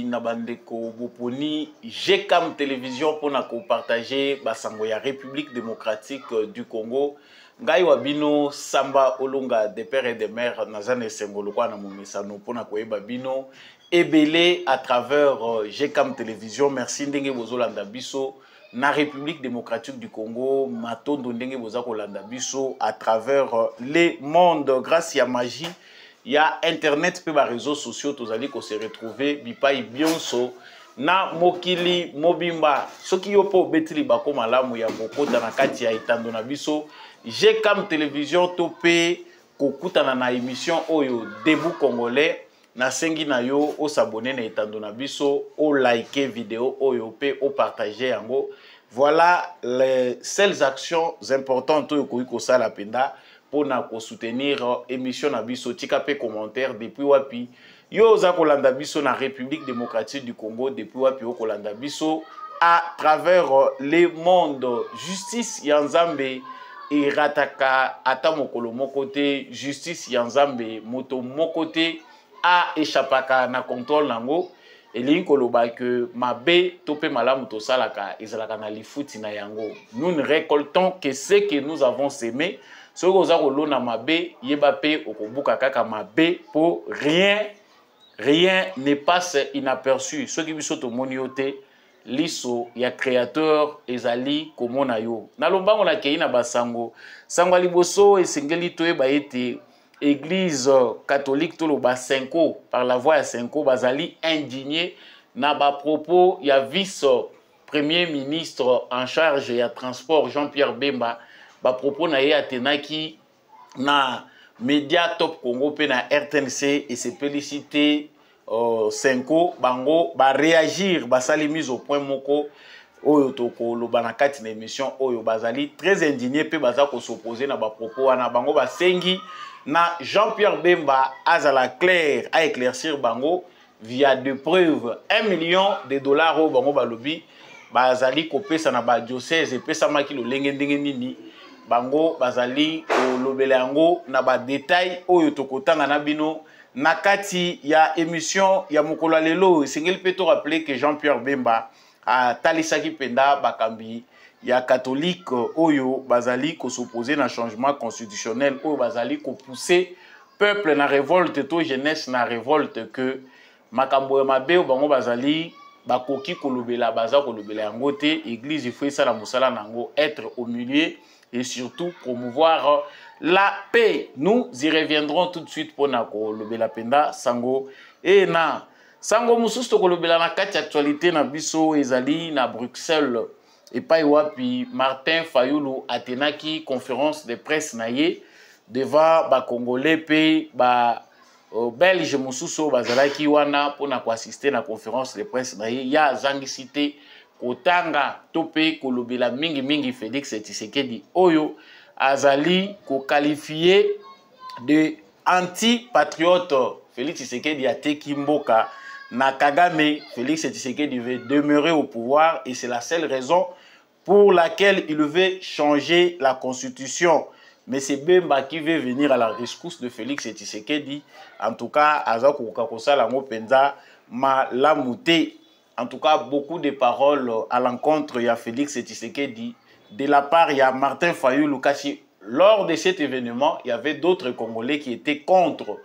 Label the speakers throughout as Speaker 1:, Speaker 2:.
Speaker 1: na bandeko boponi GCAM télévision pour na partager basango ya République démocratique du Congo. Ngai wabino Samba Olonga des pères et des mères nazane sengolo kwa na momesano pour na koyeba bino ebele à travers GCAM télévision. Merci ndenge bozolanda biso na République démocratique du Congo, matondo ndenge boza kolanda biso à travers les mondes grâce à magie. Il y a internet pe ba réseaux sociaux tozali ko se retrouver bipai bionso na mokili mobimba soki yo po betili bako malamu ya bokota na kati ya itando na biso GCAM télévision to pe kokutana na émission oyo debout congolais na sengi na yo o s'abonner na itando na biso o liker vidéo oyo pe o partager yango. Voilà les seules actions importantes oyo ko sala penda pour soutenir l'émission Nabiso, tika pe commentaire depuis wapi. Yo za kolanda biso na République démocratique du Congo depuis wapi yo kolanda biso à travers les mondes. Justice yanzambe irataka ata mokolo mokote, justice yanzambe moto mokote a échappaka na contrôle nango. Eli koloba que mabe topé malamu to salaka ezalaka na lifuti na yango. Nous ne récoltons que ce que nous avons semé. Ce que vous avez na mabe yebape okobuka kaka mabe pour rien ne passe inaperçu. Ce qui biso to moniote liso ya créateur ezali komona yo. Na lombango la kei na basango. Sango liboso esengeli to eba ete église catholique to lo basenko par la voix ya senko bazali indigné na ba propos ya vice premier ministre en charge ya transport Jean-Pierre Bemba. Ba propos na ye atenaki na média Top Congo pe na RTNC et se féliciter Senko bango ba réagir ba sali mise au point moko oyo toko lo banakati na émission oyo bazali très indigné pe baza ko s'opposer na ba propos wana bango ba sengi na Jean-Pierre Bemba azala clair à éclaircir bango via de preuves 1 million de dollars au bango balobi bazali kopesa na ba diocèse et pesa maki lo lenge ndenge nini bango bazali kolobela yango na ba détail oyo tokotanga na bino na kati ya émission ya mokolo lelo esengeli pe to rappeler que Jean-Pierre Bemba a talisaki penda bakambi ya catholique oyo bazali ko s'opposer na changement constitutionnel oyo bazali ko pousser peuple na révolte to jeunesse na révolte que makambo ya mabe bango bazali bakoki kolobela baza kolobela yango te église il faut ça la musala nango être au milieu et surtout promouvoir la paix. Nous y reviendrons tout de suite pour nako lobela penda sango et na sango mususu to lobela na kati actualité na biso ezali na Bruxelles et pa wapi Martin Fayulu atenaki conférence de presse na ye devant ba congolais pe ba belge mususu bazalaki wana pour na ko assister na conférence de presse na ye ya zangisité kotanga tope kolobela mingi Félix Tshisekedi oyo azali ko qualifié de anti-patriote. Félix Tshisekedi a teki mboka na Kagame. Félix Tshisekedi veut demeurer au pouvoir et c'est la seule raison pour laquelle il veut changer la constitution. Mais c'est Bemba qui veut venir à la rescousse de Félix Tshisekedi. En tout cas, azako kokosala ngo penza malamute. En tout cas, beaucoup de paroles à l'encontre de Félix Tshisekedi. De la part, il y a Martin Fayulu Kashi. Lors de cet événement, il y avait d'autres Congolais qui étaient contre.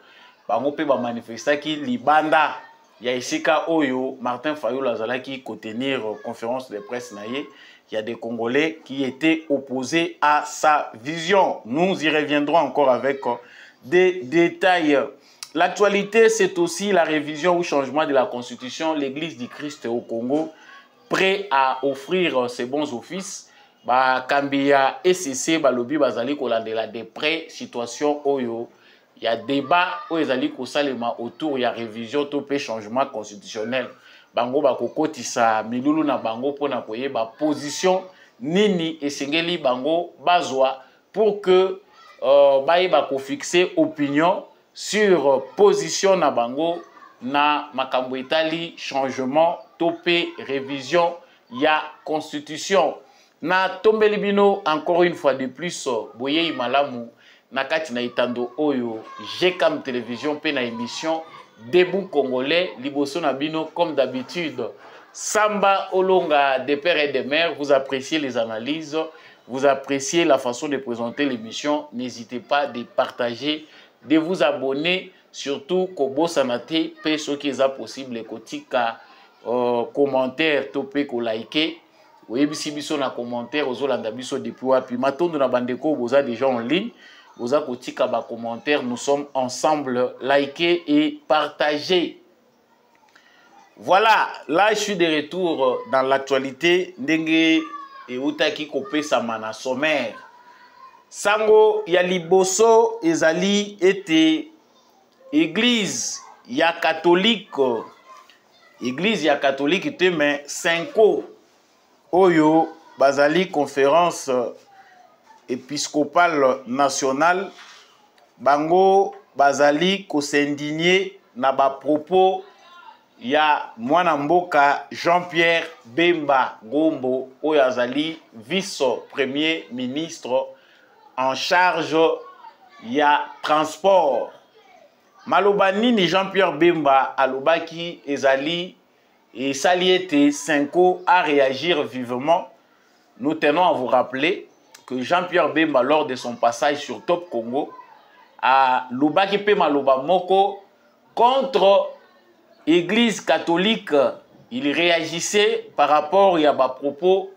Speaker 1: Bango pe ba manifesta ki libanda. Il y a Isika Oyo, Martin Fayulu azalaki ko tenir conférence de presse naye. Il y a des Congolais qui étaient opposés à sa vision. Nous y reviendrons encore avec des détails. L'actualité, c'est aussi la révision ou changement de la Constitution. L'Église du Christ au Congo, prêt à offrir ses bons offices. Ba Kambia SCC, Balobi, Bazali, Kolandela, des prêts, situation Oyo. Il y a débat où Ezali Kosalema autour, il y a révision, topé changement constitutionnel. Bango bakokotisa milulu na bango pona koye ba position nini esengeli bango bazwa pour que baye bako fixer opinion sur position na bango na makambo etali changement topé révision ya constitution na tombeli bino encore une fois de plus boye imalamu na kati na itando oyo GCAM télévision pe na émission Debout Congolais, Liboso Nabino, comme d'habitude. Samba Olonga des pères et des mères, vous appréciez les analyses, vous appréciez la façon de présenter l'émission. N'hésitez pas de partager, de vous abonner, surtout Kobo Sanate, pe ce qui est possible, kotika commentaire, topé ko liker. Oui, si biso na commentaire, aux Olanda biso depuis wapi. Matondo na bandeko, vous avez déjà en ligne. Vous avez kotika ba commentaire. Nous sommes ensemble, likez et partagez. Voilà, là je suis de retour dans l'actualité. Ndenge et Utaki Kopé Samana sommaire. Sango Yaliboso Ezali était église ya catholique. Église ya catholique était mais 5 Oyo Bazali conférence épiscopale nationale. Bango Bazali ko s'indigner na ba propos ya mwana mboka Jean-Pierre Bemba Gombo oyo azali vice-premier ministre en charge ya transport. Malobani ni Jean-Pierre Bemba alobaki ezali et Saliete Cinco à réagir vivement. Nous tenons à vous rappeler que Jean-Pierre Bemba lors de son passage sur Top Congo a lobaki pe maloba moko contre Église catholique. Il réagissait par rapport à ba propos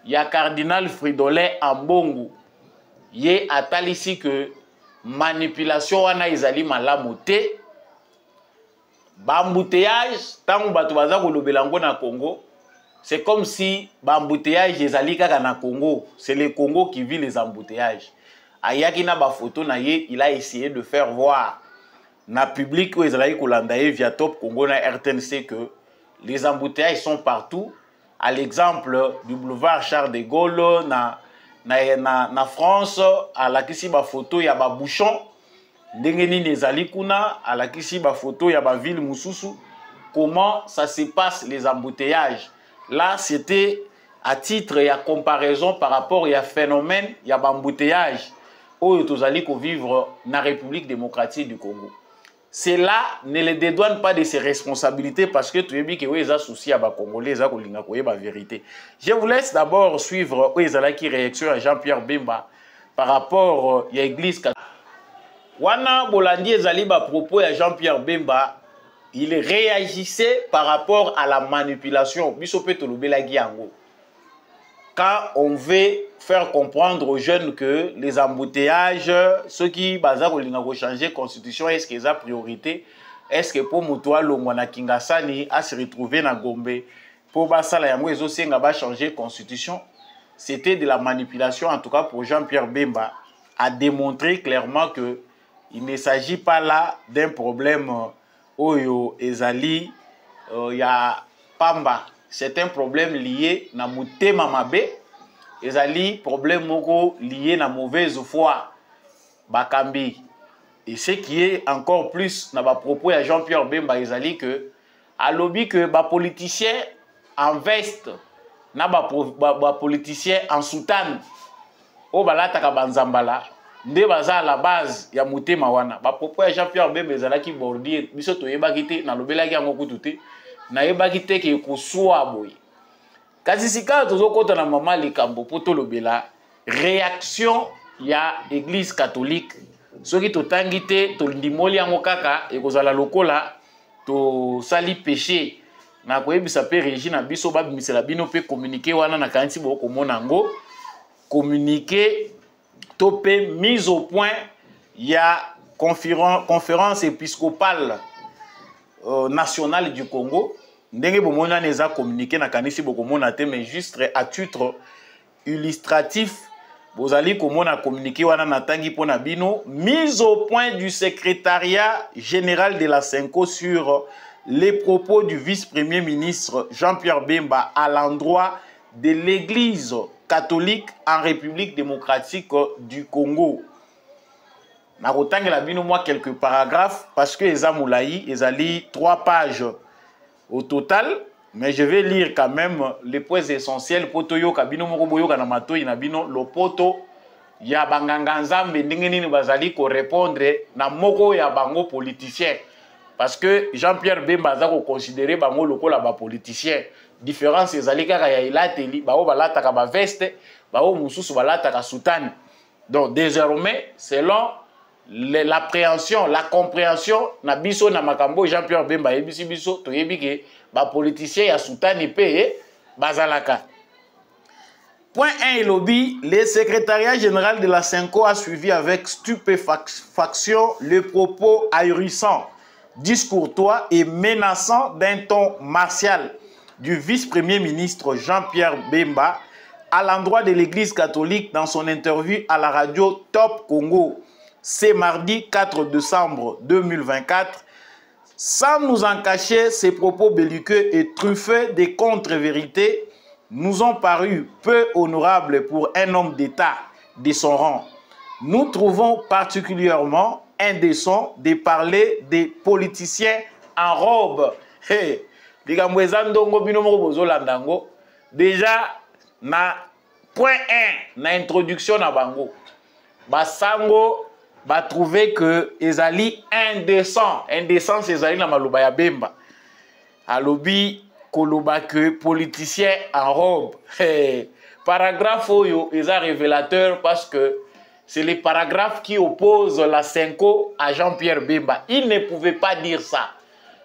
Speaker 1: ya cardinal Fridolin Ambongo. Yé atal ici que manipulation wana ezali malamu te. Bambouteillage tant bato baza kolobela ngo na Congo, c'est comme si bambouteillage ezali kaka na Congo, c'est le Congo qui vit les embouteillages. Ayaki na ba photo na ye, il a essayé de faire voir na public où ezali kolanda ye via Top Congo na RTNC que les embouteillages sont partout. À l'exemple du boulevard Charles de Gaulle na France, à la kisi ba photo ya ba bouchon ndenge nini ezali kuna, à la kisi ba photo ya ba ville mususu. Comment ça se passe les embouteillages? Là c'était à titre et à comparaison par rapport à phénomène ya ba embouteillage oyo tozali ko vivre na République démocratique du Congo. Cela ne les dédouane pas de ses responsabilités parce que tu es bien que oui, ils ont souci à Congolais, ils ont la vérité. Je vous laisse d'abord suivre qui réaction à Jean-Pierre Bemba par rapport à l'église catholique. Wana Bolandi ezali ba propos à Jean-Pierre Bemba, il réagissait par rapport à la manipulation. Quand on veut faire comprendre aux jeunes que les embouteillages, ceux qui ont changé la constitution, est-ce qu'ils ont priorité? Est-ce que pour Moutoua Longwana Kingasani à se retrouver dans Gombe, pour Basala Yango ils ont changé la constitution? C'était de la manipulation, en tout cas pour Jean-Pierre Bemba, à démontrer clairement que il ne s'agit pas là d'un problème Oyo Ezali, ya Pamba. C'est un problème lié à Moutema Mabe. Ezali problème moko lié à mauvaise foi. Bakambi. Et ce qui est encore plus dans le propos à Jean-Pierre Bemba Ezali que à lobby que les politiciens en veste, les politiciens en soutane, au balata banzambala, nde baza à la base ya Moutema wana. Ba propos à Jean-Pierre Bemba Ezali qui bordier, biso to yebakite na lobelaki yango kutute. Na yebakite ke kuswa boy. Kazisika tozokota na mama likambo poto lobela réaction ya église catholique. Soki totangite to ndimoli yango kaka ekozala lokola to sali péché. Na koyebisa pe Regina biso babimisela bino pe communiquer wana na kanti boko mona ngo communiquer to pe mise au point ya conférence épiscopale nationale du Congo. Ndenge bomona neza communiqué na kanisi bokomona te mais juste à titre illustratif bozali komona communiqué wana natangi pona bino mise au point du secrétariat général de la Cinco sur les propos du vice-premier ministre Jean-Pierre Bemba à l'endroit de l'église catholique en République démocratique du Congo. Na kotangela bino moi quelques paragraphes parce que ezamulayi ezali 3 pages au total, mais je vais lire quand même les points essentiels. Poto yo kabino moko boyo kana mato inabino lo poto ya banganga nzambe ndenge nini bazali ko répondre na moko ya bango politicien parce que Jean-Pierre Bemba a considéré bango lokola ba politicien. Différence ezali kaka ya ilateli, bao balataka ba veste, bao mususu balataka soutane. Donc désormais, selon l'appréhension, la compréhension, na biso na makambo Jean-Pierre Bemba yebisi biso, to yebike ba politicien ya soutane pe bazalaka. Point 1 et lobby, le secrétariat général de la Senko a suivi avec stupéfaction le propos ahurissant, discourtois et menaçant d'un ton martial du vice-premier ministre Jean-Pierre Bemba à l'endroit de l'Église catholique dans son interview à la radio Top Congo, ce mardi 4 décembre 2024. Sans nous en cacher, ces propos belliqueux et truffés de contre-vérités nous ont paru peu honorables pour un homme d'État de son rang. Nous trouvons particulièrement indécent de parler des politiciens en robe. Hey, déjà, na point 1, na introduction na bango, basango ba trouvé que ezali indécent. Indécent, c'est ezali na maloba ya Bemba. Alobi koloba que politicien en robe. Hey, paragraphe oyo est révélateur parce que c'est les paragraphes qui opposent la Senko à Jean-Pierre Bemba. Il ne pouvait pas dire ça.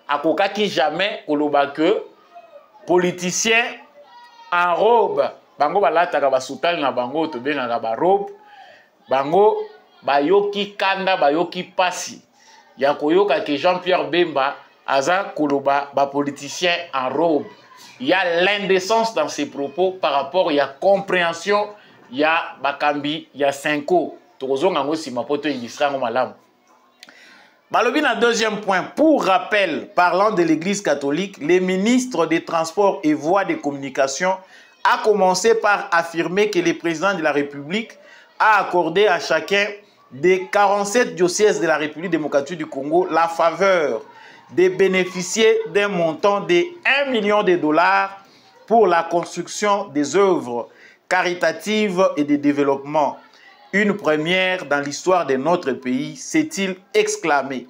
Speaker 1: Akoka qui jamais koloba que politicien en robe. Bango balataka basutali na bango to benga ba robe. Bango bayoki kanda bayoki pasi. Ya koyoka que Jean-Pierre Bemba aza koloba ba politicien en robe. Il y a l'indécence dans ses propos par rapport il y a compréhension, il y a bakambi, il y a Senko. Tozonga ngo sima poto ilistrango malamu. Balobina, deuxième point, pour rappel, parlant de l'Église catholique, le ministre des Transports et Voies de Communication a commencé par affirmer que le président de la République a accordé à chacun des 47 diocèses de la République démocratique du Congo la faveur de bénéficier d'un montant de 1 million de dollars pour la construction des œuvres caritatives et de développement. Une première dans l'histoire de notre pays, s'est-il exclamé.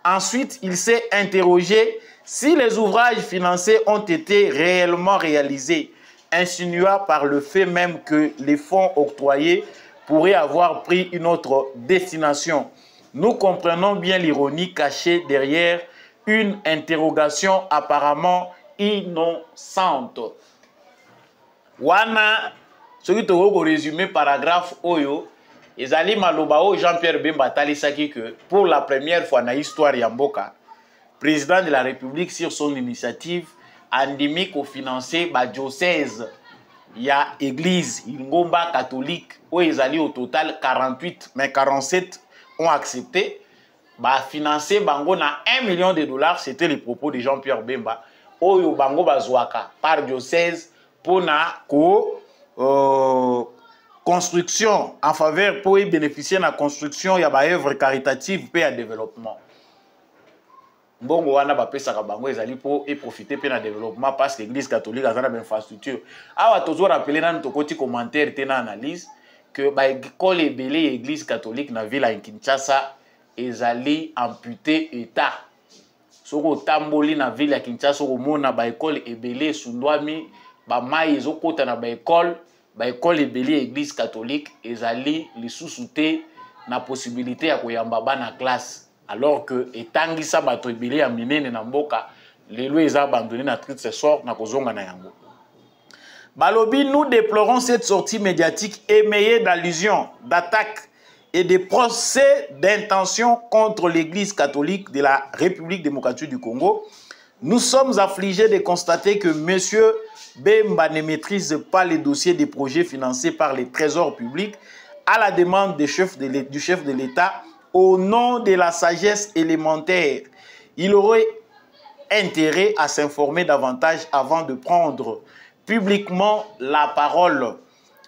Speaker 1: Ensuite, il s'est interrogé si les ouvrages financés ont été réellement réalisés, insinuant par le fait même que les fonds octroyés pourraient avoir pris une autre destination. Nous comprenons bien l'ironie cachée derrière une interrogation apparemment innocente. Wana, ce qui te résumé paragraphe Oyo, ezali maloba o Jean-Pierre Bemba talisaki que pour la première fois dans l'histoire Yamboka, président de la République sur son initiative andimi ko financer ba diocèse ya église Ngomba catholique o ezali au total 48 mais 47 ont accepté ba financer bango na 1 million de dollars. C'était les propos de Jean-Pierre Bemba oyo bango bazwaka par diocèse pour na ko construction en faveur pour y bénéficier de la construction, il y a des œuvres caritatives et de développement. Bon, on a pas ça bango ezali pour y profiter de développement parce que l'Église catholique a une infrastructure. Ah, toujours rappeler dans notre côté commentaire, une analyse que bah école et belé Église catholique na ville à Kinshasa ezali amputé état. Soko tamboli na ville à Kinshasa au mona ba école et belé sundwami ba mai ezokota na ba école. Ba école ebeli église catholique ezali li sous-souté na possibilité ya koyamba bana classe alors que etangisa bato ebeli ya minene na mboka lelo eza abandonné na triste sort na kozonga na yango. Balobi, nous déplorons cette sortie médiatique émayée d'allusions, d'attaques et de procès d'intention contre l'église catholique de la République démocratique du Congo. Nous sommes affligés de constater que monsieur Bemba ne maîtrise pas les dossiers des projets financés par les trésors publics à la demande du chef de l'État au nom de la sagesse élémentaire. Il aurait intérêt à s'informer davantage avant de prendre publiquement la parole.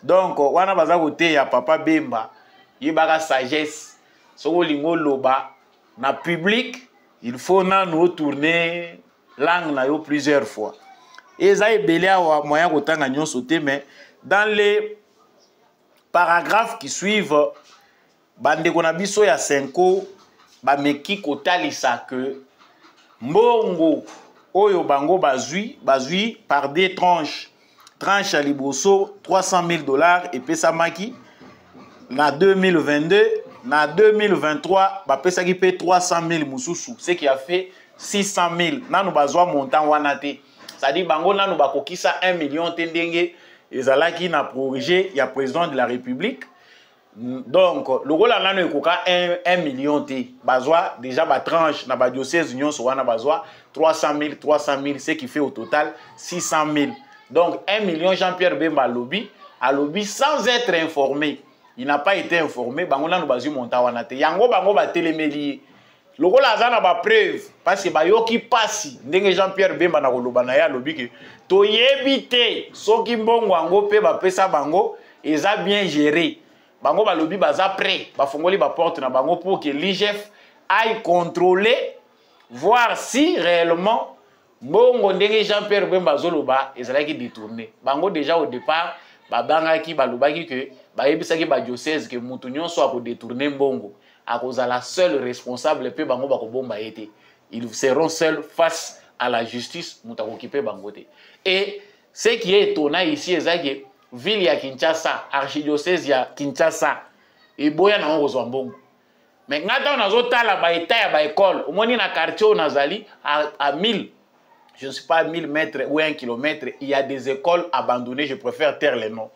Speaker 1: Donc, wana baza kote ya papa Bemba, yebaka sagesse, soko lingo loba na public, il faut na nous tourner langue na yo plusieurs fois. Et ça est belé à moyen kotanga nyonso te, mais dans les paragraphes qui suivent, bande konabiso ya Senko ba meki kotalisa que mbongo oyo bango bazui par des tranches. Tranche à liboso 300 000 $ et pesamaki na 2022 na 2023 ba pesaki pe 300 000 mususu, ce qui a fait 600 000. Nanu bazwa montant wana te. Ça dit bango nanu bakokisa 1 million tendenge ezalaki na projet ya président de la République. Donc le rôle nanu ekoka 1 million te. Bazwa déjà ba tranche na ba diocèse union so wana bazwa 300 000, ce qui fait au total 600 000. Donc 1 million Jean-Pierre Bemba à lobby sans être informé. Il n'a pas été informé. Bango nanu bazwi montant wana te. Yango bango ba telemeli. Loko la zana ba preuve parce que ba yoki pasi ndenge Jean-Pierre Bemba na koloba na ya lobi ke to yebite soki mbongo ango pe ba pesa bango eza bien géré. Bango ba lobi baza prêt ba fongoli ba porte na bango pour que l'IGF aille contrôler voir si réellement mbongo ndenge Jean-Pierre Bemba zoloba ezalaki détourné. Bango déjà au départ ba bangaki ba lobaki que ba yebisaki ba diocèse que mutu nyonso a ko détourner mbongo. À cause de la seule responsable, ils seront seuls face à la justice. Et ce qui est étonnant ici, c'est que ville ya Kinshasa, archidiocèse ya Kinshasa, et boya na Ozwambongo. Mais quand on a zotala ba état ba école, au moins na quartier on azali à 1000, je ne sais pas 1000 mètres ou 1 kilomètre, il y a des écoles abandonnées, je préfère taire les noms.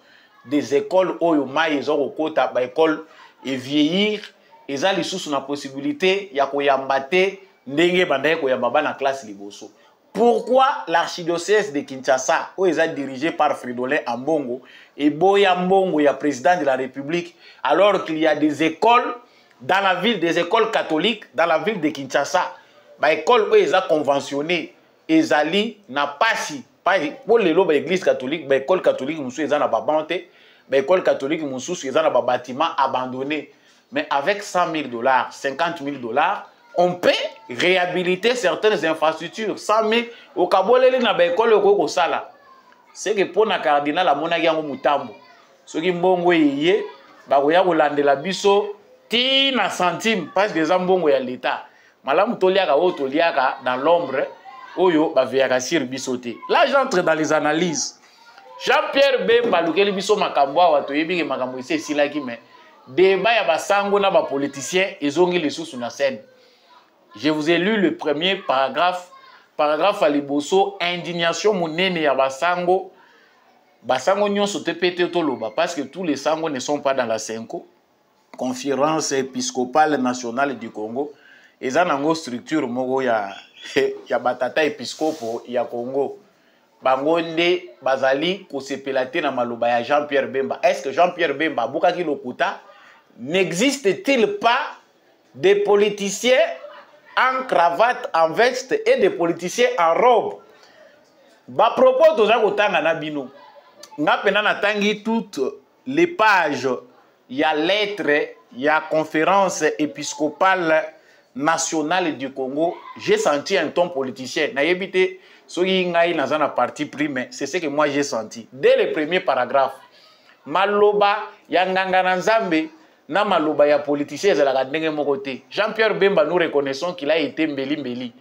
Speaker 1: Des écoles où ils ont au côté ba école et vieillir. Ils ont la possibilité ya koyambate ndenge bandaye koyambaba na classe liboso. Pourquoi l'archidiocèse de Kinshasa, où ils sont dirigés par Fridolin Ambongo, et Boya Mbongo, il y a président de la République, alors qu'il y a des écoles dans la ville, des écoles catholiques dans la ville de Kinshasa, bah école où ils sont conventionnés, ils allient n'a pas si, pas pour les lots l'église catholique, bah école catholique moussou ils ont pas banté, bah école catholique moussou ils ont pas bâtiment abandonné. Mais avec 100 000 $, 50 000 $, on peut réhabiliter certaines infrastructures. 100 000 au Kabolele na ba école ko sala. C'est que pour na cardinal a monaki yango mutambo. Soki mbongo yeye ba ko ya kolandela biso ti na centime parce que za mbongo ya l'état. Malamu toliaka o toliaka dans l'ombre oyo ba veyaka sur biso te. Là j'entre dans les analyses. Jean-Pierre Bemba lukeli biso makambo wa to yebi ke makambo ese silaki mais débat ya basango na ba politiciens ezongi les sous na scène. Je vous ai lu le premier paragraphe à liboso indignation monene ya basango nyonso te pété toloba parce que tous les sangos ne sont pas dans la Senko, conférence épiscopale nationale du Congo, eza nango structure moko ya batata épiscopo ya Congo. Bango nde bazali kosepela te na maloba ya Jean-Pierre Bemba. Est-ce que Jean-Pierre Bemba bukaki lokuta? N'existe-t-il pas des politiciens en cravate, en veste et des politiciens en robe? Ba propos toza kotanga na bino. Nga pena na tangi toutes les pages, il y a lettres, il y a conférence épiscopale nationale du Congo. J'ai senti un ton politicien. Na yebite soki ngai na zana parti pris, mais c'est ce que moi j'ai senti. Dès le premier paragraphe, maloba ya nganga na nzambe na maloba ya politicien ezalaka ndenge moko te. Jean-Pierre Bemba, nous reconnaissons qu'il a été mbeli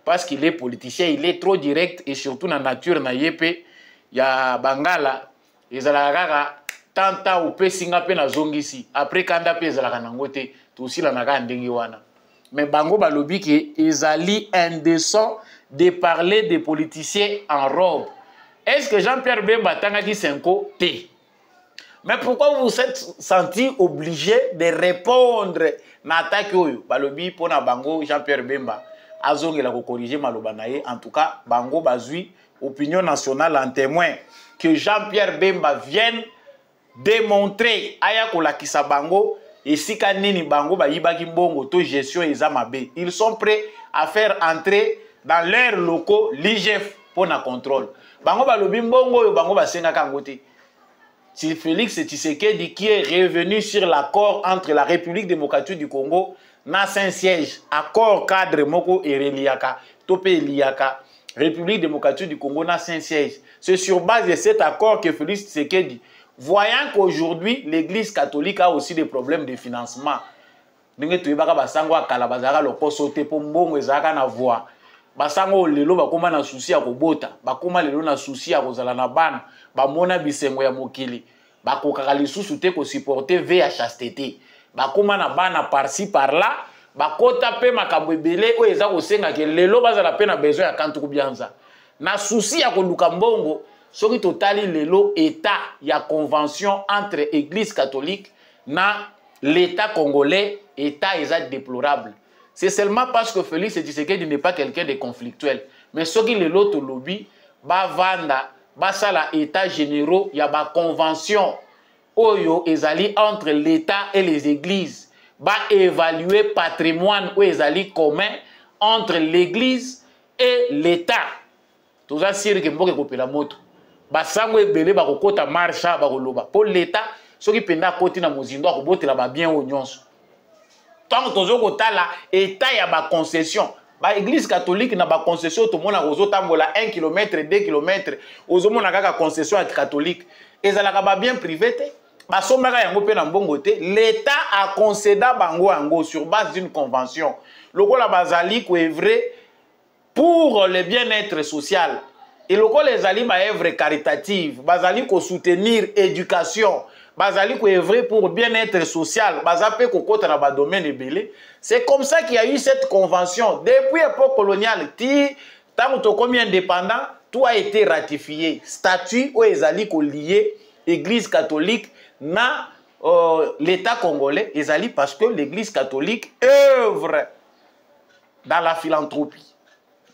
Speaker 1: parce qu'il est politicien, il est trop direct et surtout na nature na yepe ya bangala ezalaka kaka tanta upe singa pe na zongisi après kanda pe ezalaka nango te to aussi la naka ndenge wana. Mais bango balobi ke ezali indécent de parler des politiciens en robe. Est-ce que Jean-Pierre Bemba tangaki senko te? Mais pourquoi vous vous êtes senti obligé de répondre na attaque oyo? Balobi pona bango Jean-Pierre Bemba azongela ko corriger maloba na ye. En tout cas, bango bazui opinion nationale en témoin que Jean-Pierre Bemba vienne démontrer aya kolakisa bango esika nini bango bayibaki mbongo to gestion eza mabe. Ils sont prêts à faire entrer dans leurs locaux l'IGF pour na contrôle. Bango balobi mbongo oyo bango basengaka ngote. C'est Félix Tshisekedi qui est revenu sur l'accord entre la République démocratique du Congo na Saint-Siège, accord cadre moko et reliaka, topé liaka, République démocratique du Congo na Saint-Siège. C'est sur base de cet accord que Félix Tshisekedi, voyant qu'aujourd'hui l'Église catholique a aussi des problèmes de financement, ndenge toyebaka basango akala bazaka lokoso te po mbongo ezaka na voix. basango lelo bakoma na souci ya kobota bakoma lelo na souci ya kozala na bana bamona bisengo ya mokili bakokaka lisusu te ko supporter ve ya chasteté bakoma na bana par-ci par-là bakota pe makambo ebele oyo eza kosenga ke lelo bazala pe na besoin ya kantuku bianza na souci ya koluka mbongo soki totali lelo état ya convention entre église catholique na l'état congolais état eza déplorable. C'est seulement parce que Félix Tshisekedi n'est pas quelqu'un de conflictuel. Mais ce qui est l'autre lobby, ba vanda, ba sala état généraux, y a ba convention oyo ezali entre l'état et les églises. Ba évaluer patrimoine ou ezali commun entre l'église et l'état. Tout ça c'est que mboke kopela moto. Ba sango ebele ba kokota marcha ba koloba. Pour l'état, ce qui penda koti na mozindo akobotela ba bien o nyonso. Tant que la état ya ba concession ba église catholique na ba concession to mona rozo tambola 1 km 2 km ozo mona kaka concession ya catholique ezalaka ba bien privé te ba sombaka yango pe na mbongo te l'état a concéda bango yango sur base d'une convention lokola bazali ko œuvrer pour le bien-être social et lokola ezali ba œuvre caritative bazali ko soutenir éducation bazali ko œuvrer pour bien-être social, bazape kokota na ba domaine ebele. C'est comme ça qu'il y a eu cette convention depuis l'époque coloniale. Tant que comme indépendant, tout a été ratifié. Statut ou ezali ko lié Église catholique na l'État congolais, ezali parce que l'Église catholique œuvre dans la philanthropie.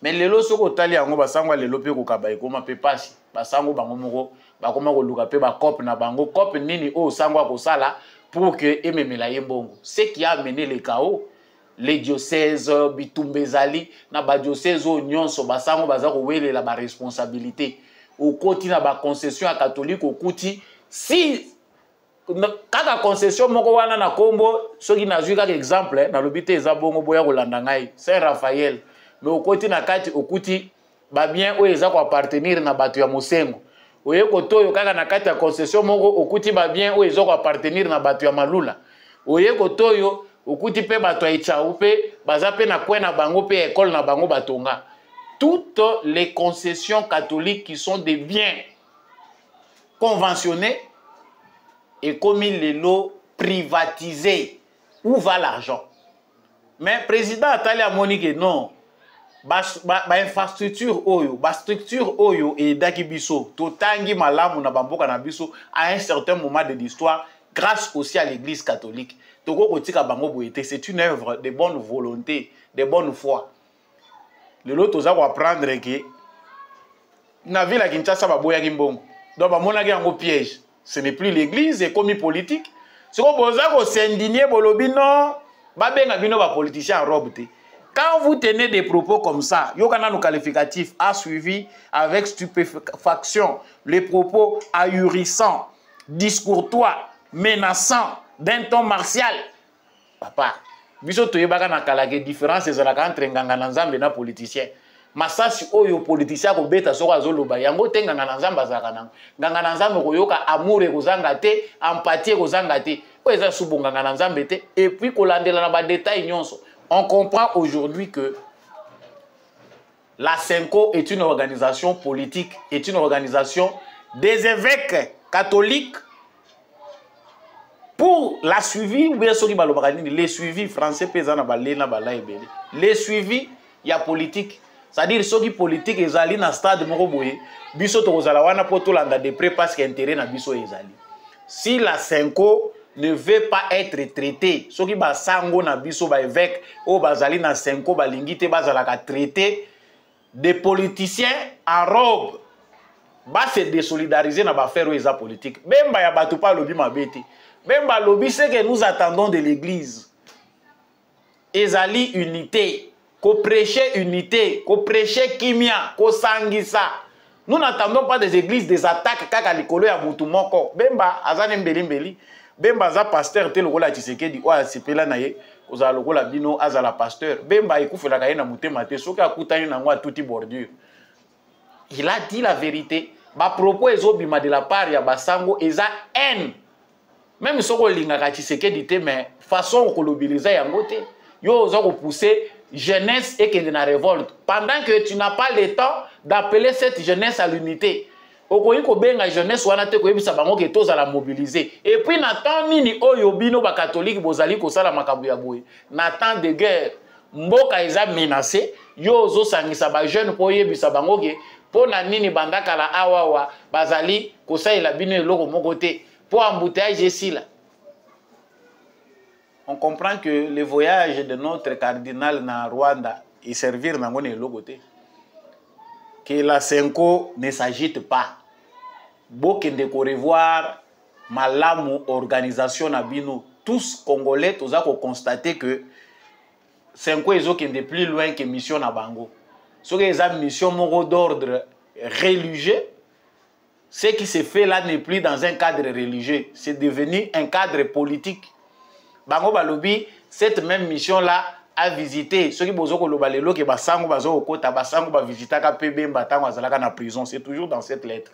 Speaker 1: Mais lelo soko tali yango basango lelo pe ko kabaye koma pe pasi basango bango moko bakoma ko luka pe ba cop na bango cop nini o sango ko sala pour que ememela yembongo ce qui a amené le chaos les diocèses bitumbezali na ba diocèse o nyonso basango baza ko welela ba responsabilité au koti na ba concession catholique au kuti si kaka concession moko wana na kombo soki nazwi kaka exemple na lobité eza bongo boya ko landa ngai Saint Raphaël mais au côté na kati okuti ba bien o eza ko appartenir na bato ya Mosengo oye kotoyo kaka na kati ya concession moko okuti ba bien o eza ko appartenir na bato ya Malula oye kotoyo okuti pe bato ya Itchau pe baza pe na kwena bango pe école na bango batonga toutes les concessions catholiques qui sont des biens conventionnés et comme les lots privatisés où va l'argent mais président Atali a monique non ba infrastructure oyo ba structure oyo et daki biso totangi malamu na bamboka na biso à un certain moment de l'histoire grâce aussi à l'église catholique toko kotika bango boyete c'est une œuvre de bonne volonté de bonne foi le lot toza ko apprendre que na ville à Kinshasa ba boya kimbongo donc ba monaki yango piège ce n'est plus l'église et comme politique ce ko boza ko s'indigner bolobi non ba benga bino ba politiciens en robe te. Quand vous tenez des propos comme ça, Yokana no qualificatif a suivi avec stupéfaction les propos ahurissants, discourtois, menaçants, d'un ton martial. Papa, biso toyebaka na kalage différence ezalaka entre nganga na nzambe na politicien. Masasi oyo politicien ko beta soko azoloba yango te nganga na nzambe azalaka nango. Nganga na nzambe koyoka amour ekozanga te, empathie ekozanga te. O eza subu nganga na nzambe te et puis kolandela na ba détail nyonso. On comprend aujourd'hui que la Senko est une organisation politique, est une organisation des évêques catholiques pour la suivi, les suivis français, les suivis, il y a politique. C'est-à-dire ceux qui politique, ils allaient dans le stade de biso to kozalawana poto landa de près parce qu'intérêt na biso ezali. Si la Senko ne veut pas être traité, ceux qui ba sango na biso ba évêque ou bazali na Senko ba lingite bazalaka traité des politiciens en robe. Ba se désolidariser na ba faire eza politique. Bemba ya batu pa lobi mabete. Bemba lobi c'est que nous attendons de l'église. Ezali unité, ko prêcher unité, ko prêcher kimia, ko sangisa. Nous n'attendons pas des églises des attaques kaka likolo ya butu moko. Bemba azane mbeli mbeli. Bemba za pasteur te lokola Tshisekedi o asepela na ye ozala lokola bino azala pasteur bemba ekufela kaye na mutema te soki akutani nango atuti bordure. Il a dit la vérité. Ba propos ezobima de la part ya basango eza haine. Même soko lingaka Tshisekedi te mais façon ko mobiliser yango te. Yo oza ko pousser jeunesse et que de la révolte. Pendant que tu n'as pas le temps d'appeler cette jeunesse à l'unité. Okoyi ko benga jeunesse wana te ko yebisa bango ke toza la mobiliser. Et puis na temps nini oyo bino ba catholique bozali ko sala makambo ya boye. Na temps de guerre, mboka eza menacé, yo zo sangisa ba jeune po yebisa bango ke pona nini bandaka la awawa bazali ko saila bino eloko moko te po embouteillage esila. On comprend que le voyage de notre cardinal na Rwanda et servir na ngone eloko te. Que la Senko ne s'agite pas. Bokende ko revoir malamu organisation na bino. Tous Congolais, tous a constaté que Senko ezokende plus loin que mission na bango. Ce qui est une mission d'ordre religieux, ce qui se fait là n'est plus dans un cadre religieux, c'est devenu un cadre politique. Bango balobi, cette même mission là a visité ceux qui bozoko lobalelo ke basango bazo kota basango ba visiter ka PB mbatango azalaka na prison, c'est toujours dans cette lettre.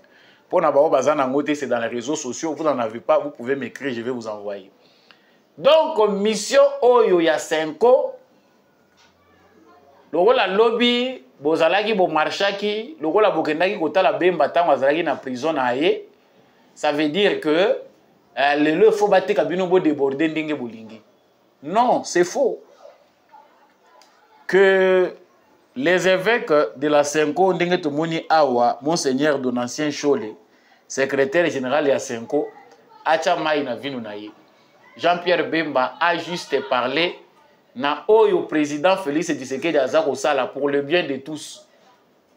Speaker 1: Pour na bao bazana ngote, c'est dans les réseaux sociaux, vous n'en avez pas, vous pouvez m'écrire, je vais vous envoyer. Donc mission oyo ya Senko lokola lobby bozalaki bo marchaki lokola bokendaki kotala bemba tango azalaki na prison na ye, ça veut dire que le faut battre kabino bo déborder ndenge bolingi. Non, c'est faux. Que les évêques de la Senko ndenge tomoni awa monseigneur Donatien Chole, secrétaire général ya Senko, acha mai na vinu na ye. Jean-Pierre Bemba a juste parlé na oyo président Félix Tshisekedi azako sala pour le bien de tous.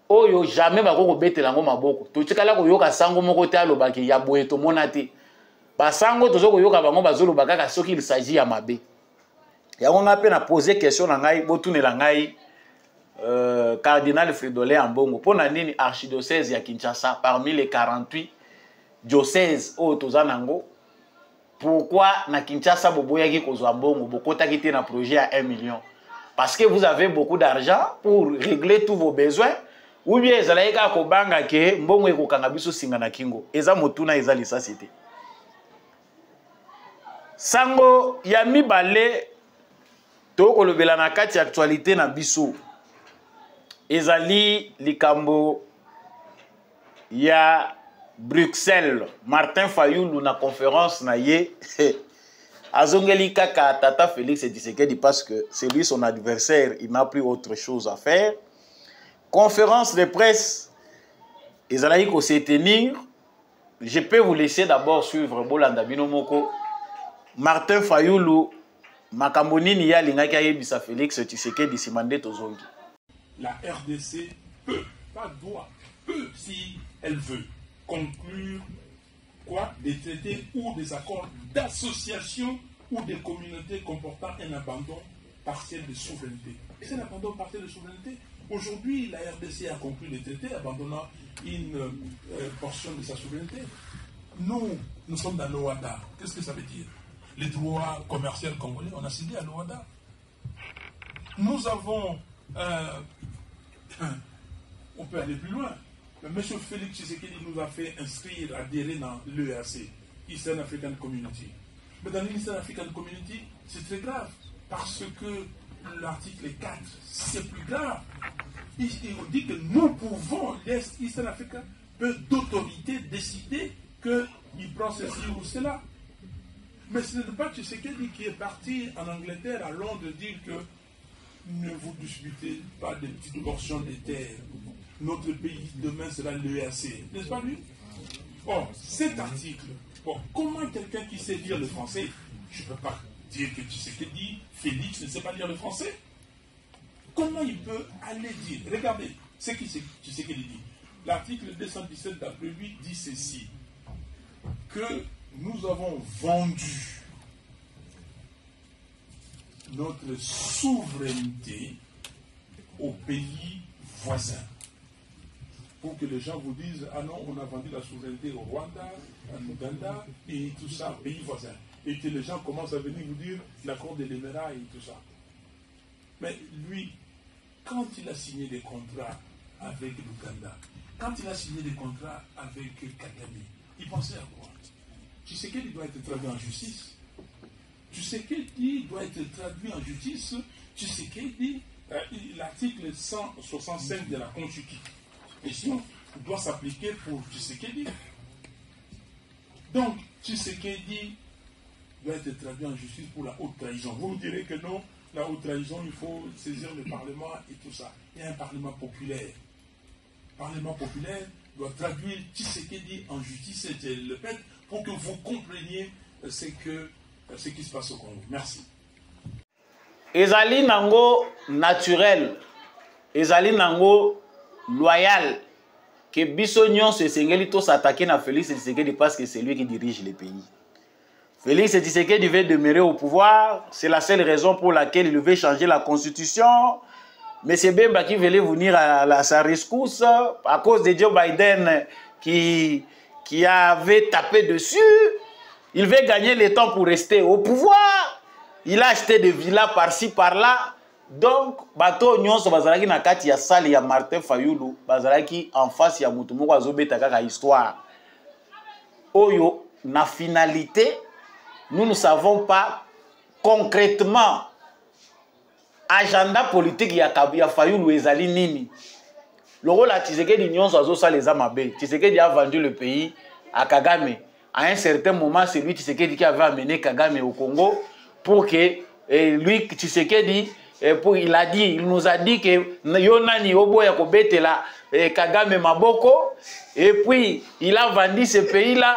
Speaker 1: Oyo jamais bako betela ngo maboko. Totikala ko yoka sango moko te alobaki ya boye to monate. Basango tozoko yoka bango bazolo bakaka soki il s'agit ya mabe. Ya on a peine à poser question na ngai botunela ngai cardinal Fridolin Ambongo pona nini archidiocèse ya Kinshasa parmi les 48 diocèses o tozanango. Pourquoi na Kinshasa boboyaki kozwa mbongo bokotaki te na projet à 1 million? Parce que vous avez beaucoup d'argent pour régler tous vos besoins, ou bien ezalaika ko banga ke mbongo ekokanga biso singa na kingo. Eza motuna eza lisasi te. Sango ya mibale to kolobela na kati actualité na biso. Ezali likambo ya Bruxelles, Martin Fayulu na conférence na ye azongeli kaka tata Félix Tshisekedi parce que c'est lui son adversaire, il n'a plus autre chose à faire. Conférence de presse ezalaki ko se tenir. Je peux vous laisser d'abord suivre Bolanda Bino Moko. Martin Fayulu makambo nini ya lingaki ayebisa Félix Tshisekedi simande tozongi.
Speaker 2: La RDC peut, pas doit, peut si elle veut conclure quoi, des traités ou des accords d'association ou des communautés comportant un abandon partiel de souveraineté. C'est un abandon partiel de souveraineté. Aujourd'hui, la RDC a conclu des traités abandonnant une portion de sa souveraineté. Nous sommes dans l'OADA. Qu'est-ce que ça veut dire? Les droits commerciaux congolais, on a signé à l'OADA. Nous avons... on peut aller plus loin. M. Félix Tshisekedi nous a fait inscrire, adhérer dans l'EAC, Eastern African Community. Mais dans l'Eastern African Community, c'est très grave, parce que l'article 4, c'est plus grave. Il dit que nous pouvons, l'Eastern African, peu d'autorité décider qu'il prend ceci ou cela. Mais ce n'est pas Tshisekedi qui est parti en Angleterre, à Londres, dire que ne vous disputez pas des petites portions de terre. Notre pays demain sera l'EAC. N'est-ce pas lui? Or, cet article, comment quelqu'un qui sait lire le français, je ne peux pas dire que Tshisekedi, Félix ne sait pas lire le français. Comment il peut aller dire? Regardez ce que Tshisekedi dit. L'article 217 d'après lui dit ceci, que nous avons vendu notre souveraineté aux pays voisins. Pour que les gens vous disent, ah non, on a vendu la souveraineté au Rwanda, en Ouganda, et tout ça, pays voisins. Et que les gens commencent à venir vous dire l'accord de l'Émirat et tout ça. Mais lui, quand il a signé des contrats avec l'Ouganda, quand il a signé des contrats avec Kagame, il pensait à quoi? Tu sais qu'il doit être traduit en justice. Tu sais qu'il doit être traduit en justice. Tu sais qu'il dit l'article 165 de la Constitution doit s'appliquer pour Tshisekedi. Donc, Tshisekedi doit être traduit en justice pour la haute trahison. Vous me direz que non, la haute trahison, il faut saisir le Parlement et tout ça. Il y a un Parlement populaire. Le Parlement populaire doit traduire Tshisekedi en justice et le fait pour que vous compreniez ce qui se passe au Congo. Merci.
Speaker 1: Ezali nango naturel, ezali nango loyal, que Bissognon se sengeli to s'attaquer na Félix Tshisekedi parce que c'est lui qui dirige le pays. Félix Tshisekedi veut demeurer au pouvoir, c'est la seule raison pour laquelle il veut changer la constitution. Mais c'est Bemba qui voulait venir à sa rescousse à cause de Joe Biden qui avait tapé dessus. Il veut gagner le temps pour rester au pouvoir. Il a acheté des villas par-ci, par-là. Donc, bateau nyonso bazalaki na kati ya salle ya Martin Fayulu, bazalaki en face ya mutu moko azobeta kaka histoire. Oyo, na finalité, nous ne savons pas concrètement agenda politique ya Fayulu ezali nini. Le rôle à Tshisekedi nyonso azosala les amabe. Tshisekedi a vendu le pays à Kagame. À un certain moment, c'est lui Tshisekedi qui avait amené Kagame au Congo pour que lui Tshisekedi il nous a dit que Yonani Oboya Kobetela Kagame Maboko, et puis il a vendu ce pays-là.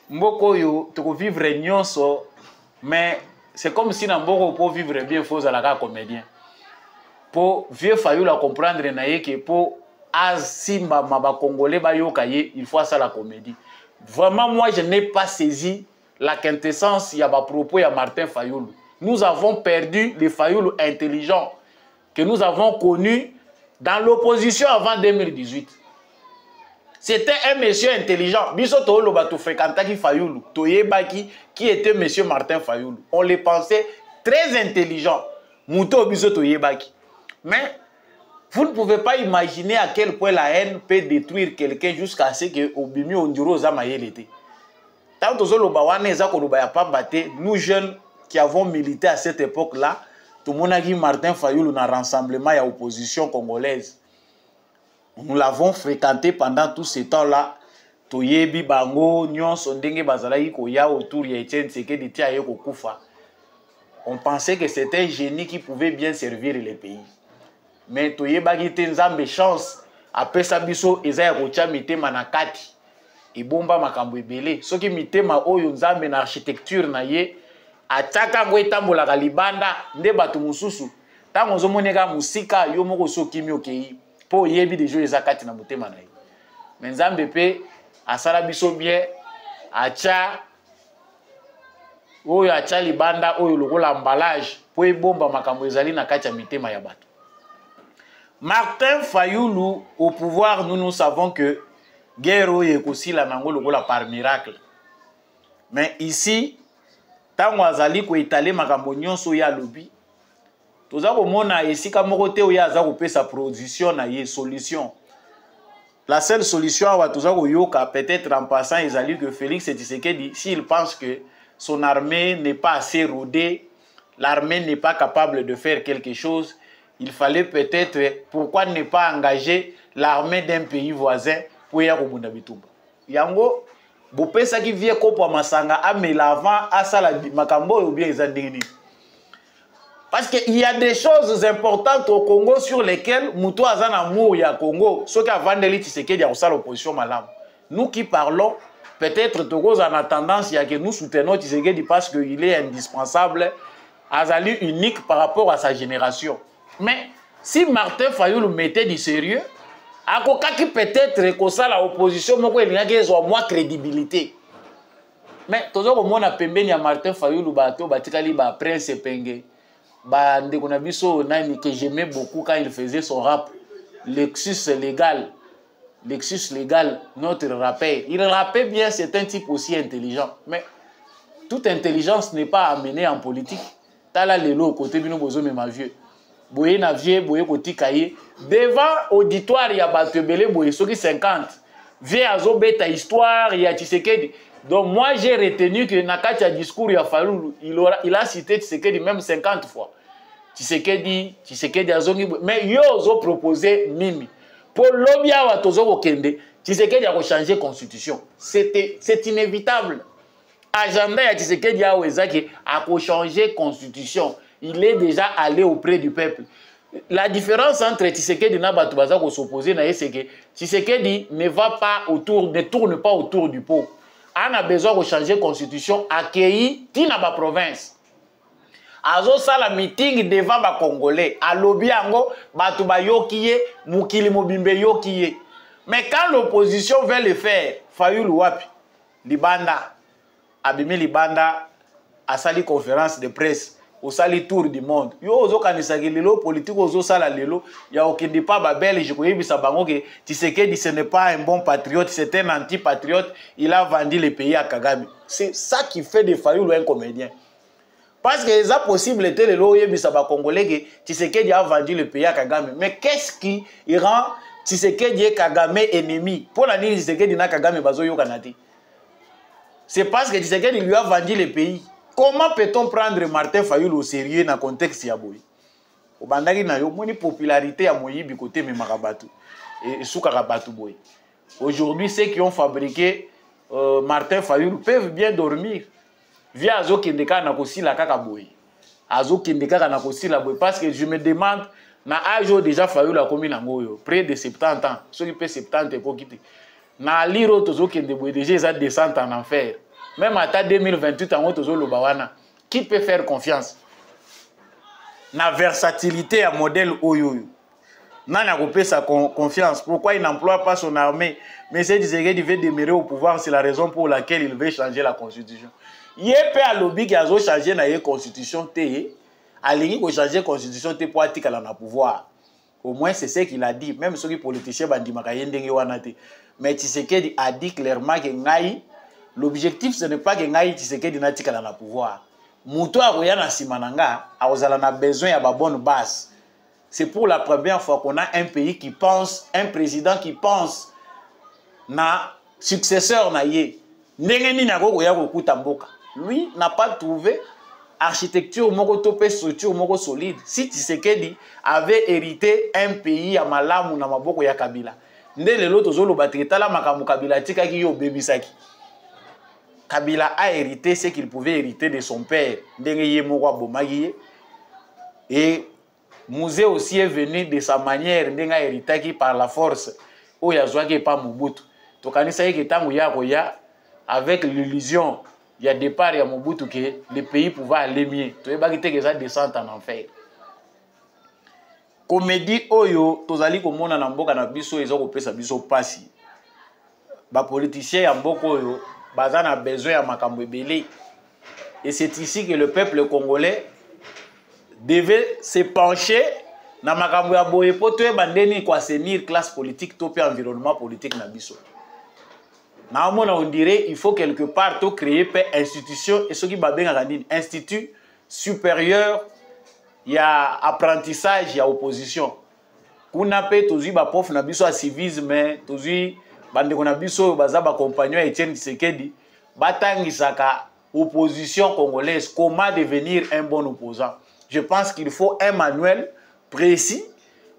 Speaker 1: Mboko yo to vivre nyonso, mais c'est comme si Namboko pour vivre bien faut la comédien. Pour vieux Fayulu à comprendre que pour Simba Maba Congolais Bayokaye, il faut ça la comédie. Vraiment, moi je n'ai pas saisi la quintessence il y a pas propos à Martin Fayulu. Nous avons perdu les Fayulu intelligents que nous avons connus dans l'opposition avant 2018. C'était un monsieur intelligent. Biso to lo bato fréquentaki Fayulu, Toyebaki qui était monsieur Martin Fayulu. On les pensait très intelligents. Muto biso Toyebaki. Mais vous ne pouvez pas imaginer à quel point la haine peut détruire quelqu'un jusqu'à ce que Obimi Onduro Zamayelete. Tant que nous jeunes qui avons milité à cette époque-là, tout le monde a dit Martin Fayulu dans un rassemblement à l'opposition congolaise. Nous l'avons fréquenté pendant tout ce temps-là. Toyebi Bango, Nyon Sondenge Bazalaï Koya autour de Etienne Tshisekedi Tiaye Kokufa. On pensait que c'était un génie qui pouvait bien servir le pays. Mais Toyebagi Tenzambe chance, après ça biso Ezaya Rocha Mitema Nakati. Et bomba makambo ebele. Ce qui mitema oyo nzambe na architecture na ye, ataka ngo etambola kalibanda nde batu mususu. Tango zomoneka musika yo moko soki miokei. Po yebi de jeux ezakati na motema na ye. Mais nzambe pe asala biso bien, acha oyo acha libanda oyo lokola emballage po ebomba makambo ezali na kati ya mitema ya bato. Martin Fayulu au pouvoir, nous savons que guerre est aussi la nango par miracle. Mais ici, tant azali ko étaler makambo nyonso ya lobby, toza ko mona ici ka moko te oya za ko pesa production na ye solution. La seule solution à toza ko yoka peut-être en passant ezali que Félix Tshisekedi, s'il pense que son armée n'est pas assez rodée, l'armée n'est pas capable de faire quelque chose, il fallait peut-être, pourquoi ne pas engager l'armée d'un pays voisin pour y aller au Bitumba. Yango, bopesa qui vient kopo masanga a mais l'avant à ça la makambo ou bien les. Parce qu'il y a des choses importantes au Congo sur lesquelles Mouto Azan amour ya Congo, ce qui a Vandeli Tshisekedi a aussi l'opposition malam. Nous qui parlons, peut-être Togo en a tendance à que nous soutenons Tshisekedi parce qu'il est indispensable, Azali unique par rapport à sa génération. Mais si Martin Fayulu mettait du sérieux, Akokaki peut-être que ça l'opposition a moins crédibilité. Mais tout le monde a pembeni à Martin Fayulu bato batikali ba Prince Penge. Ba ndeko biso nani que j'aimais beaucoup quand il faisait son rap Lexus légal. Lexus légal, notre rappeur. Il rappait bien, c'est un type aussi intelligent. Mais toute intelligence n'est pas amenée en politique. Tala lelo côté bino bozo même vieux. Boye na vieux, boye koti kaye. Devant auditoire, il y a Batebele boye, ceux qui 50. Vieux azo beta histoire, il y a Tshisekedi. Donc moi j'ai retenu que Nakati a discours, il a fallu, il a cité Tshisekedi même 50 fois. Tshisekedi azongi mais yo ozo proposer nini pour lobia wa tozo kokende Tshisekedi a changer constitution. C'est inévitable. Agenda ya Tshisekedi a wezaki a changer constitution. Il est déjà allé auprès du peuple. La différence entre Tshisekedi na batu baza ko s'opposer na c'est que Tshisekedi ne tourne pas autour du pot. On a besoin de changer constitution accueilli tina ba province. Azo sala meeting devant ba Congolais. A lobby ango batu ba yokiye mukili mobimbe yokiye. Mais quand l'opposition veut le faire, Fayulu wapi Libanda abimi Libanda a sali conférence de presse au sali tour du monde. Yo ozo kanisaki lelo politique ozo sala lelo ya okindi pa ba belge ko yebisa bango ke Tshisekedi ce n'est pas un bon patriote, c'est un anti-patriote, il a vendu le pays à Kagame. C'est ça qui fait de Fayulu un comédien. Parce que c'est possible que les Congolais Tshisekedi a vendu le pays à Kagame. Mais qu'est-ce qui rend Tshisekedi et Kagame ennemis? Pour la nuit, Tshisekedi n'a Kagame bazoyo kanati. C'est parce que Tshisekedi lui a vendu le pays. Comment peut-on prendre Martin Fayulu au sérieux dans le contexte yaboui? Au bandagi na yo moni popularité à Moyibi côté me marabatu et soukarabatu boy. Aujourd'hui, ceux qui ont fabriqué Martin Fayulu peuvent bien dormir. Via Azo Kendeka na kosila kaka boy. Azo Kendeka na kosila boy parce que je me demande na âge déjà Fayulu la commune ngoyo près de 70 ans, ceux qui peut 70 pour quitter. Na liro tozo kende boy déjà ça descend en enfer. Même à 2028 en tozo lobawana, qui peut faire confiance? Na versatilité à modèle oyo. Nana coupé sa confiance. Pourquoi il n'emploie pas son armée? Mais c'est Tshisekedi veut demeurer au pouvoir, c'est la raison pour laquelle il veut changer la constitution. Il peut à lobby qui a changé la constitution T, à l'égard de changer la constitution T pour attirer la pouvoir. Au moins c'est ce qu'il a dit. Même ceux qui politiciens bandi makayende wanate. Mais Tshisekedi a dit clairement que l'objectif ce n'est pas que Tshisekedi n'a attirer la pouvoir. Muto a royana simananga a ozala besoin ya ba bonne base. C'est pour la première fois qu'on a un pays qui pense, un président qui pense na successeur na ye. Ndenge na ko ya ko kutamboka. Lui n'a pas trouvé architecture moko topé structure moko solide. Si Tshisekedi avait hérité un pays à malamu na maboko ya Kabila, ndele loto zolo batritala makambo Kabila tikaki yo bebisaki. Kabila a hérité ce qu'il pouvait hériter de son père. Ndenge ye moko bomagi et Mouzé aussi est venu de sa manière ndenge héritaki par la force. Oya zwaki pa Mobutu. To kanisa yeke tangu ya koya avec l'illusion, il y a départ, il y a Mobutu que le pays pouvait aller mieux. Tu es bagité que ça descend en enfer. Comédie oyo, tozali komona na mboka na biso ezo kopesa biso pasi. Ba politiciens ya mboka oyo baza na besoin ya makambo ebele. Et c'est ici que le peuple congolais devait se pencher na makambo ya boye po to bandeni ko assainir classe politique to pe environnement politique na biso. On dirait il faut quelque part créer une institution et ce qui va bien institut supérieur il y a apprentissage il y a opposition kuna pe tozi ba prof na biso a civisme tozi bande kona biso baza ba compagnon Etienne Tshisekedi batangisaka opposition congolaise comment devenir un bon opposant. Je pense qu'il faut un manuel précis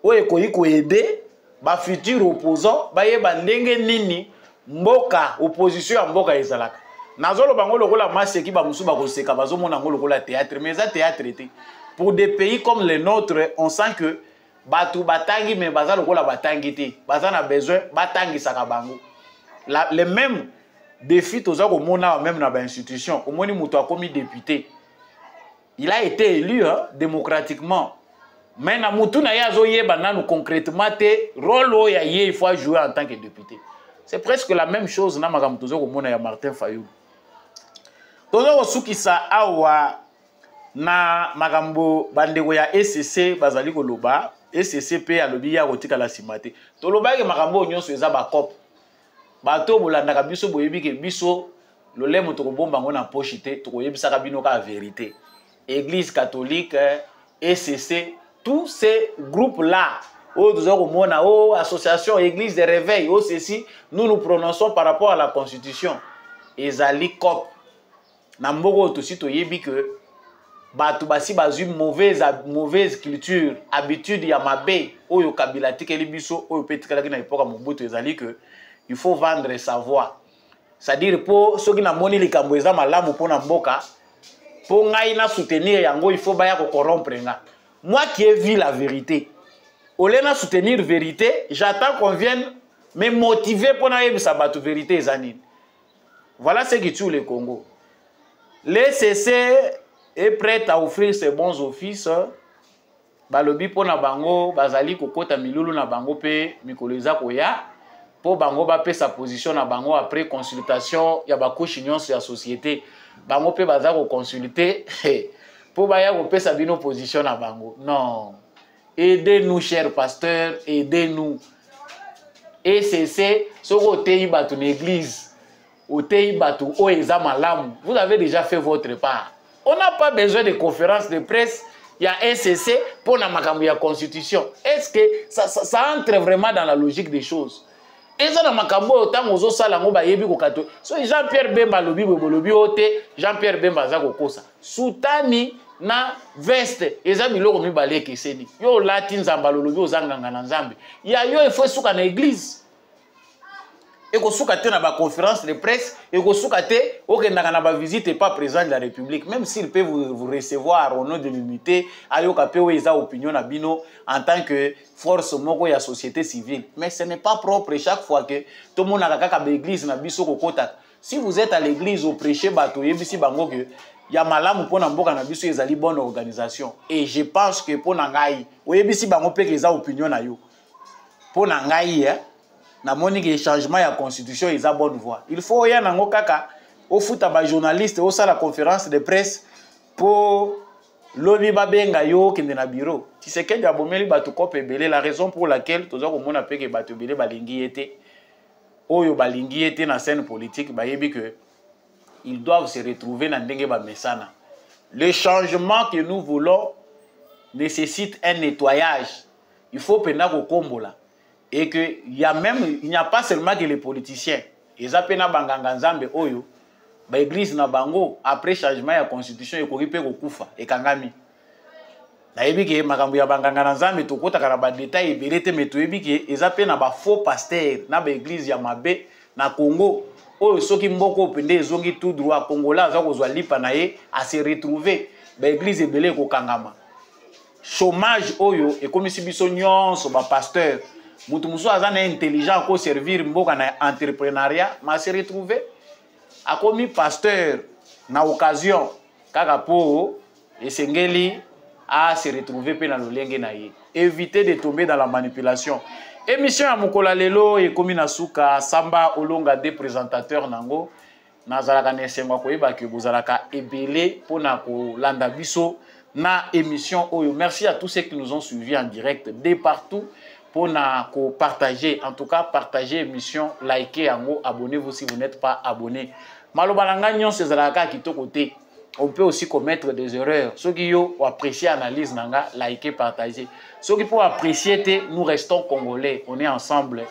Speaker 1: où ekoyi ko aider ba futur opposant ba yeba ndenge nini mboka opposition ya mboka ezalaka nazolo bango lokola maseki ba musu ba koseka bazomona ngo lokola théâtre mais ça théâtre était pour des pays comme les nôtres on sent que batu batangi mais baza lokola batangi te baza na besoin batangi saka bango les mêmes défis toza ko mona même na ba institution au moni muto akomi député il a été élu démocratiquement mais na mutu na yazo yeba nanu concrètement te rôle ya ye il faut jouer en tant que député. C'est presque la même chose na makambo tozo ko mona ya Martin Fayulu. Tozo ko sukisa awa na makambo bandeko ya SCC bazali ko loba, SCC pe alobi ya kotika la simate. To loba ke makambo nyonso eza ba cop. Bato bolandaka biso boyebi ke biso lolemo to ko bomba ngona poche te, to ko yebisaka bino ka vérité. Église catholique, SCC, tous ces groupes là association église de réveil, ceci, nous nous prononçons par rapport à la constitution. Ezali cop. Namboko aussi to yebi que batu basi bazu mauvaise culture, habitude ya mabe oyo Kabila tikeli biso oyo petikala ki na époque Mobutu ezali que il faut vendre sa voix. C'est-à-dire pour ceux qui na moni likambo eza malamu pona mboka, pour ngai na soutenir yango il faut baya ko corrompre nga. Moi qui ai vu la vérité, au lieu de soutenir la vérité, j'attends qu'on vienne me motiver pour na batu vérité ezanine. Voilà ce qui tue le Congo. Le CC est prêt à offrir ses bons offices. Balobi po na bango bazali kokota milulu na bango pe mikoleza koya po bango ba pe sa position na bango après consultation ya ba couche union sur la société. Bango pe baza ko consulter po ba ya ko pe sa bino position na bango. Non. Aidez-nous chers pasteurs, aidez-nous. Et c'est ce côté batu l'église. Au tei batu o ezamalam. Vous avez déjà fait votre part. On n'a pas besoin de conférences de presse. Il y a SCC pour la constitution. Est-ce que ça entre vraiment dans la logique des choses? Et ça, dans Makambo, autant aux autres salons, Jean-Pierre Bemba lobi bolobi ote, Jean-Pierre Bemba zako kosa. Soutani na veste, ezami loko mi balé keseni. Yo latin zambalo lobi ozanganga na nzambe. Ya yo il faut souka na église. Et qu'on souka te na ba conférence de presse, et qu'on souka te ok na ba visite et pas président de la République, même s'il peut vous recevoir au nom de l'unité, ayo kapé ou eza opinion na bino en tant que force moko ya société civile. Mais ce n'est pas propre chaque fois que tout le monde a kaka ba église na biso kokota. Si vous êtes à l'église au prêcher bato yebisi bango que ya malamu pona mboka na biso ezali bonne organisation. Et je pense que pona ngai oyebisi bango pe eza opinion na yo. Pona ngai na moni que changement ya constitution est à bonne voie. Il faut y en kaka au foot à journaliste au la conférence de presse pour lobby babenga yo kende na bureau. Tu sais que diabomeli batu kope belé la raison pour laquelle toza ko mona pe ke batu belé balingi été oyo balingi été na scène politique ba yebi que ils doivent se retrouver na ndenge ba mesana. Le changement que nous voulons nécessite un nettoyage. Il faut pena ko kombola. Et que il n'y a pas seulement que les politiciens. Ils appellent banganga nzambe oyo, ba église na bango après changement ya constitution ekoki pe kokufa e kangami. Na yebi ke makambo ya banganga nzambe to kota kana ba détail ebele te meto yebi ke ils appellent na ba faux pasteur na ba église ya mabe na Congo oyo soki mboko pende ezongi tout droit congolais za kozwa lipa na ye a se retrouver ba église ebele ko kangama. Chômage oyo ekomisi biso nyonso ba pasteur mutu muso azana intelligent ko servir mboka na entrepreneuriat ma se retrouver akomi pasteur na occasion kaka po esengeli a se retrouver pe na lolenge na ye. Éviter de tomber dans la manipulation. Émission ya mukola lelo ekomi na suka Samba Olonga des présentateurs nango nazalaka nesengwa koyeba ke bozalaka ebele pona ko landa biso na émission oyo. Merci à tous ceux qui nous ont suivis en direct de partout. Pour partager, en tout cas partager l'émission, likez, abonnez-vous si vous n'êtes pas abonné. Malobalanga nyon ces alaka qui to côté. On peut aussi commettre des erreurs. Ceux qui ont apprécié l'analyse nanga, likez, partagez. Ceux qui pour apprécier, nous restons congolais, on est ensemble.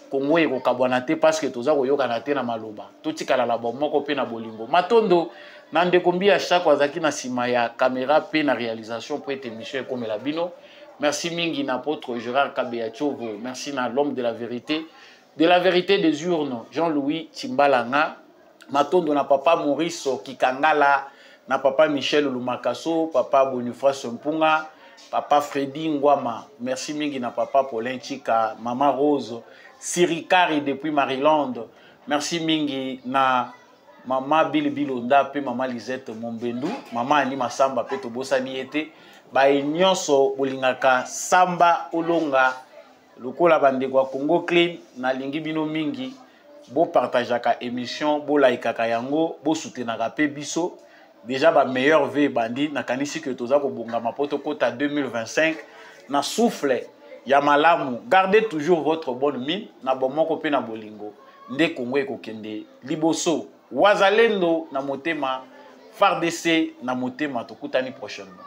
Speaker 1: Congo et Kabwanate parce que tous les kanate na maloba. Tout ce kala la bomoko pe na bolingo. Matondo nande kombi à chaque wazaki na sima ya caméra pe na réalisation pour être émission comme la bino. Merci Mingi n'apôtre Gérard Kabeachovo. Merci na l'homme de la vérité des urnes, Jean-Louis Timbalanga. Matondo na papa Maurice Kikangala, na papa Michel Lumakaso, papa Boniface Mpunga, papa Freddy Ngwama. Merci Mingi na papa Paulin Chika, maman Rose, Sirikari depuis Maryland. Merci Mingi na maman Billy Bilonda pe maman Lisette Mombendu, maman Ani Masamba pe tobosani ete. Ba nyonso bolingaka Samba Olonga lokola bandeko ya Congo Clean na lingi bino mingi bo partageaka émission bo laikaka yango bo soutenaka pe biso déjà ba meilleur vœu bandi na kanisi que toza ko bongama poto kota 2025 na souffle ya malamu. Gardez toujours votre bonne mine na bomoko pe na bolingo nde Congo ekokende liboso wazalendo na motema FARDC na motema tokutani prochainement.